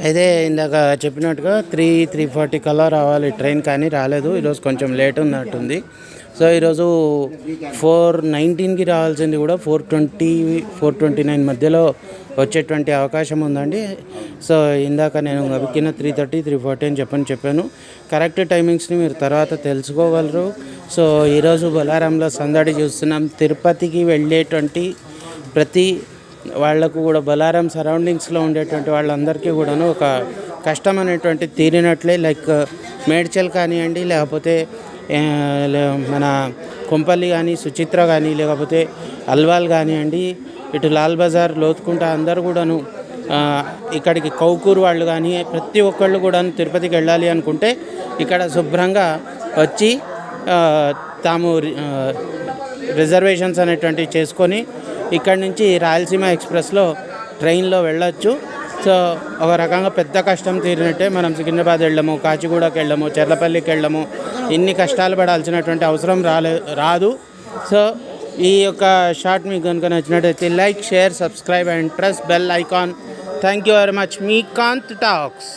అయితే ఇందాక చెప్పినట్టుగా 3:40 కల్లా రావాలి ట్రైన్, కానీ రాలేదు. ఈరోజు కొంచెం లేట్ ఉన్నట్టుంది. సో ఈరోజు 4:19కి రావాల్సింది కూడా 4:20, 4:29 మధ్యలో వచ్చేటువంటి అవకాశం ఉందండి. సో ఇందాక నేను అవికిన 3:30, 3:40 అని చెప్పాను. కరెక్ట్ టైమింగ్స్ని మీరు తర్వాత తెలుసుకోగలరు. సో ఈరోజు బొలారంలో సందడి చూస్తున్నాం. తిరుపతికి వెళ్ళేటువంటి ప్రతి వాళ్లకు కూడా బొలారం సరౌండింగ్స్లో ఉండేటువంటి వాళ్ళందరికీ కూడాను ఒక కష్టం అనేటువంటి తీరినట్లే. లైక్ మేడ్చల్ కానివ్వండి, లేకపోతే మన కొంపల్లి కానీ, సుచిత్ర కానీ, లేకపోతే అల్వాల్ కానివ్వండి, ఇటు లాల్ బజార్, లోతుకుంట అందరూ కూడాను ఇక్కడికి కౌకూరు వాళ్ళు కానీ ప్రతి ఒక్కళ్ళు కూడా తిరుపతికి వెళ్ళాలి అనుకుంటే ఇక్కడ శుభ్రంగా వచ్చి తాము రిజర్వేషన్స్ అనేటువంటివి చేసుకొని ఇక్కడి నుంచి రాయలసీమ ఎక్స్ప్రెస్లో ట్రైన్లో వెళ్ళొచ్చు. సో ఒక రకంగా పెద్ద కష్టం తీరినట్టే. మనం సికింద్రాబాద్ వెళ్ళము, కాచిగూడకి వెళ్ళము, చెర్లపల్లికి వెళ్ళము, ఇన్ని కష్టాలు పడాల్సినటువంటి అవసరం రాదు. సో ఈ యొక్క షార్ట్ మీకు కనుక నచ్చినట్టయితే like, share, subscribe and press bell icon. Thank you very much. మీ కాంత్ టాక్స్.